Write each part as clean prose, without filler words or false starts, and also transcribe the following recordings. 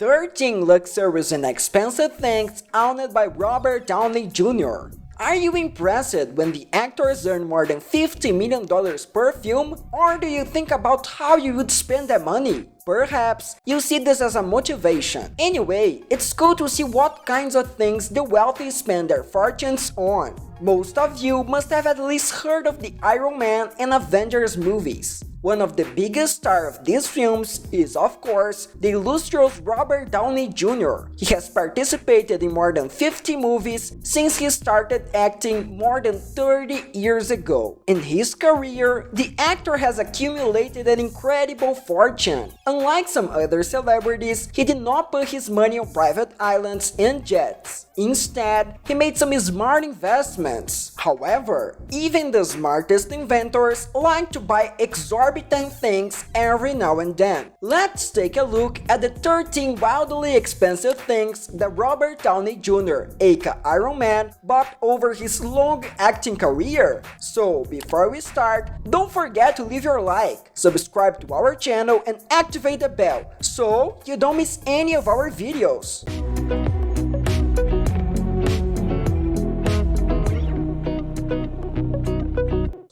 13 luxurious and expensive things owned by Robert Downey Jr. Are you impressed when the actors earn more than $50 million per film? Or do you think about how you would spend that money? Perhaps you see this as a motivation. Anyway, it's cool to see what kinds of things the wealthy spend their fortunes on. Most of you must have at least heard of the Iron Man and Avengers movies. One of the biggest stars of these films is, of course, the illustrious Robert Downey Jr. He has participated in more than 50 movies since he started acting more than 30 years ago. In his career, the actor has accumulated an incredible fortune. Unlike some other celebrities, he did not put his money on private islands and jets. Instead, he made some smart investments. However, even the smartest inventors like to buy exorbitant things every now and then. Let's take a look at the 13 wildly expensive things that Robert Downey Jr., aka Iron Man, bought over his long acting career. So, before we start, don't forget to leave your like, subscribe to our channel and activate the bell so you don't miss any of our videos.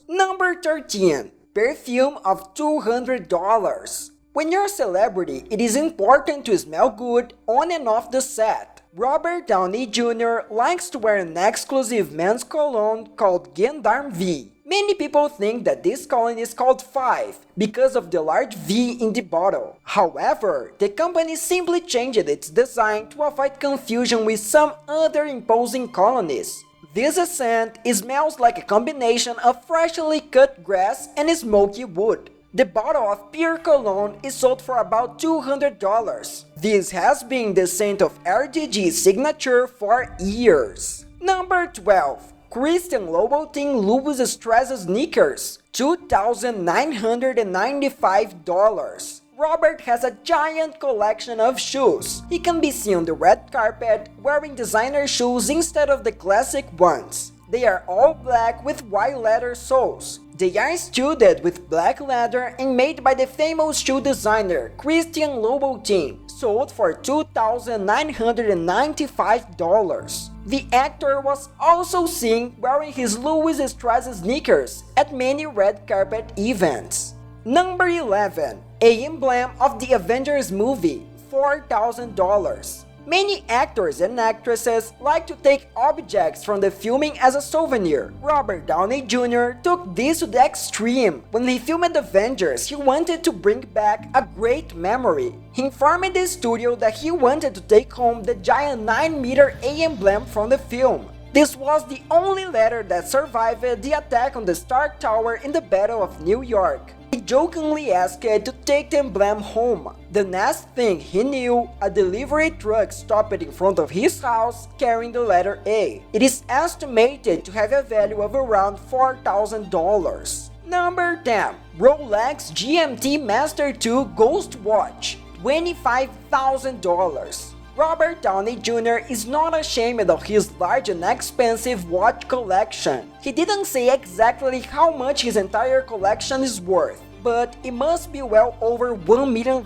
Number 13. Perfume of $200. When you're a celebrity, it is important to smell good on and off the set. Robert Downey Jr. likes to wear an exclusive men's cologne called Gendarme V. Many people think that this cologne is called 5 because of the large V in the bottle. However, the company simply changed its design to avoid confusion with some other imposing colognes. This scent smells like a combination of freshly cut grass and smoky wood. The bottle of pure cologne is sold for about $200. This has been the scent of RDG's signature for years. Number 12. Christian Louboutin illustrious sneakers, $2,995. Robert has a giant collection of shoes. He can be seen on the red carpet wearing designer shoes instead of the classic ones. They are all black with white leather soles. They are studded with black leather and made by the famous shoe designer Christian Louboutin, sold for $2,995. The actor was also seen wearing his Louis Strauss sneakers at many red carpet events. Number 11. A emblem of the Avengers movie, $4,000. Many actors and actresses like to take objects from the filming as a souvenir. Robert Downey Jr. took this to the extreme. When he filmed Avengers, he wanted to bring back a great memory. He informed the studio that he wanted to take home the giant 9-meter A emblem from the film. This was the only letter that survived the attack on the Stark Tower in the Battle of New York. He jokingly asked to take the emblem home. The next thing he knew, a delivery truck stopped in front of his house carrying the letter A. It is estimated to have a value of around $4,000. Number 10. Rolex GMT Master 2 Ghost Watch, $25,000. Robert Downey Jr. is not ashamed of his large and expensive watch collection. He didn't say exactly how much his entire collection is worth, but it must be well over $1 million.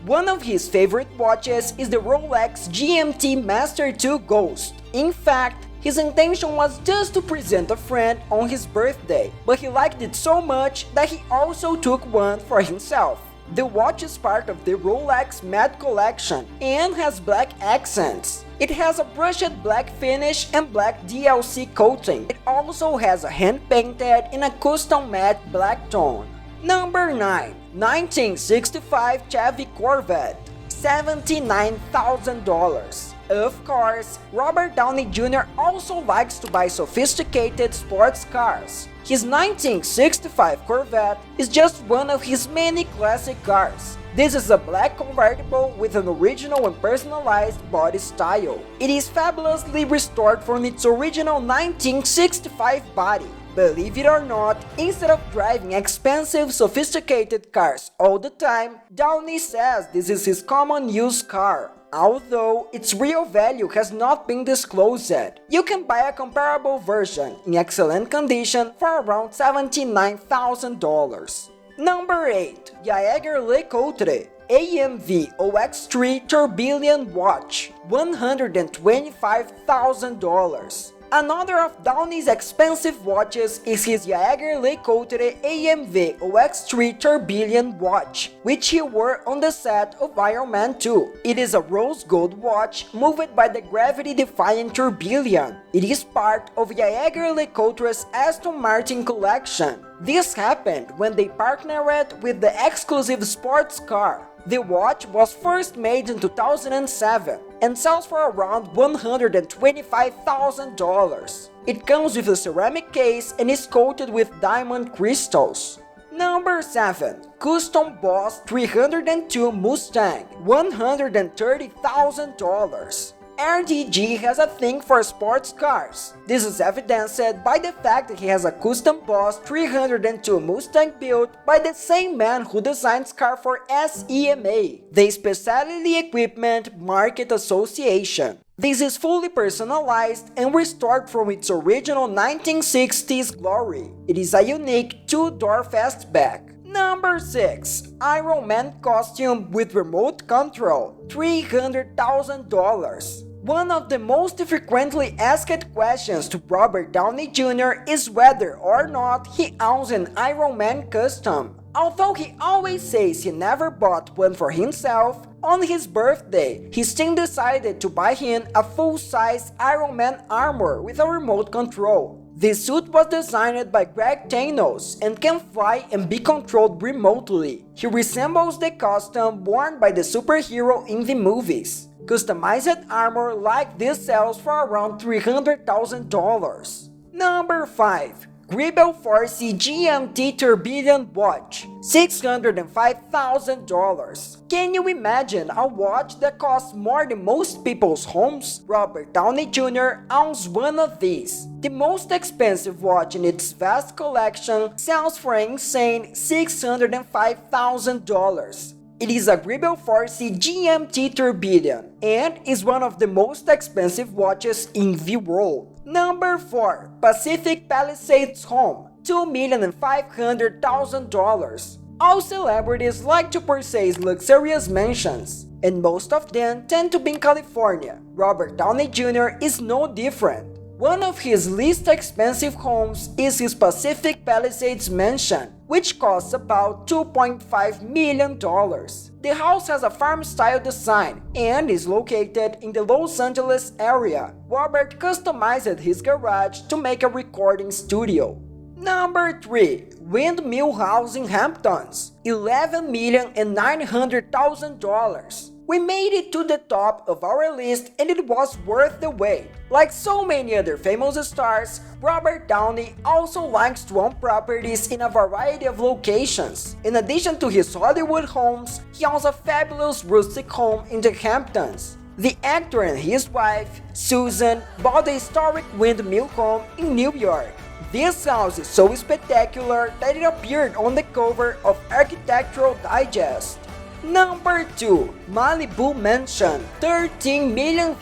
One of his favorite watches is the Rolex GMT Master 2 Ghost. In fact, his intention was just to present a friend on his birthday, but he liked it so much that he also took one for himself. The watch is part of the Rolex Matte collection and has black accents. It has a brushed black finish and black DLC coating. It also has a hand-painted in a custom matte black tone. Number 9. 1965 Chevy Corvette, $79,000. Of course, Robert Downey Jr. also likes to buy sophisticated sports cars. His 1965 Corvette is just one of his many classic cars. This is a black convertible with an original and personalized body style. It is fabulously restored from its original 1965 body. Believe it or not, instead of driving expensive, sophisticated cars all the time, Downey says this is his common use car. Although its real value has not been disclosed yet, you can buy a comparable version in excellent condition for around $79,000. Number 8. Jaeger LeCoultre, AMV OX3 Tourbillon watch, $125,000. Another of Downey's expensive watches is his Jaeger-LeCoultre AMV OX3 Tourbillon watch, which he wore on the set of Iron Man 2. It is a rose gold watch moved by the gravity-defying tourbillon. It is part of Jaeger-LeCoultre's Aston Martin collection. This happened when they partnered with the exclusive sports car. The watch was first made in 2007 and sells for around $125,000. It comes with a ceramic case and is coated with diamond crystals. Number 7. Custom Boss 302 Mustang, $130,000. RDG has a thing for sports cars. This is evidenced by the fact that he has a Custom Boss 302 Mustang built by the same man who designs car for SEMA, the Specialty Equipment Market Association. This is fully personalized and restored from its original 1960s glory. It is a unique two-door fastback. Number 6. Iron Man costume with remote control, $300,000. One of the most frequently asked questions to Robert Downey Jr. is whether or not he owns an Iron Man costume. Although he always says he never bought one for himself, on his birthday, his team decided to buy him a full-size Iron Man armor with a remote control. This suit was designed by Greg Thanos and can fly and be controlled remotely. He resembles the costume worn by the superhero in the movies. Customized armor like this sells for around $300,000. Number 5. Gribble Force GMT Tourbillon watch, $605,000. Can you imagine a watch that costs more than most people's homes? Robert Downey Jr. owns one of these. The most expensive watch in its vast collection sells for an insane $605,000. It is a Gribble Force GMT Tourbillon and is one of the most expensive watches in the world. Number 4. Pacific Palisades Home, $2,500,000. All celebrities like to purchase luxurious mansions, and most of them tend to be in California. Robert Downey Jr. is no different. One of his least expensive homes is his Pacific Palisades mansion, which costs about $2.5 million. The house has a farm-style design and is located in the Los Angeles area. Robert customized his garage to make a recording studio. Number 3. Windmill House in Hamptons, $11,900,000. We made it to the top of our list and it was worth the wait. Like so many other famous stars, Robert Downey also likes to own properties in a variety of locations. In addition to his Hollywood homes, he owns a fabulous rustic home in the Hamptons. The actor and his wife, Susan, bought the historic Windmill home in New York. This house is so spectacular that it appeared on the cover of Architectural Digest. Number 2. Malibu Mansion, $13 million.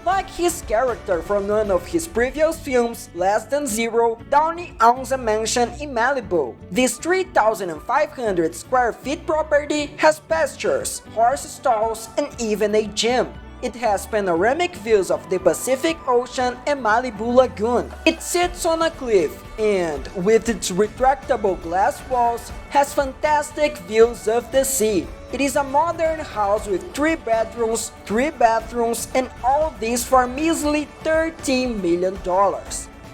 Like his character from one of his previous films, Less Than Zero, Downey owns a mansion in Malibu. This 3,500 square feet property has pastures, horse stalls, and even a gym. It has panoramic views of the Pacific Ocean and Malibu Lagoon. It sits on a cliff and, with its retractable glass walls, has fantastic views of the sea. It is a modern house with 3 bedrooms, 3 bathrooms, and all this for measly $13 million.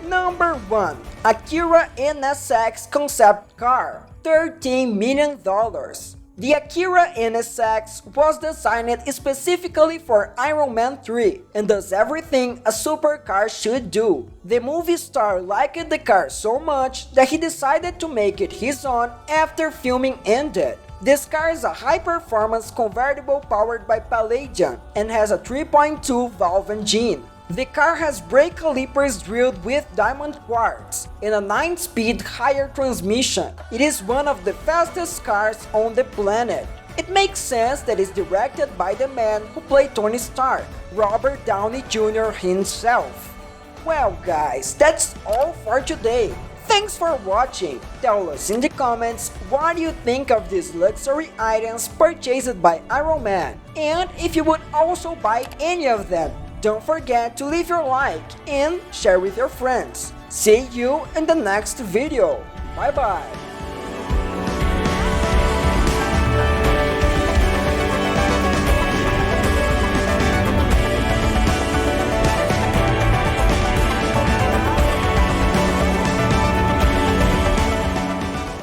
Number 1. Acura NSX Concept Car, $13 million. The Acura NSX was designed specifically for Iron Man 3 and does everything a supercar should do. The movie star liked the car so much that he decided to make it his own after filming ended. This car is a high-performance convertible powered by Palladium and has a 3.2 valve engine. The car has brake calipers drilled with diamond quartz and a 9-speed higher transmission. It is one of the fastest cars on the planet. It makes sense that it's directed by the man who played Tony Stark, Robert Downey Jr. himself. Well guys, that's all for today. Thanks for watching. Tell us in the comments what you think of these luxury items purchased by Iron Man, and if you would also buy any of them. Don't forget to leave your like and share with your friends. See you in the next video. Bye bye.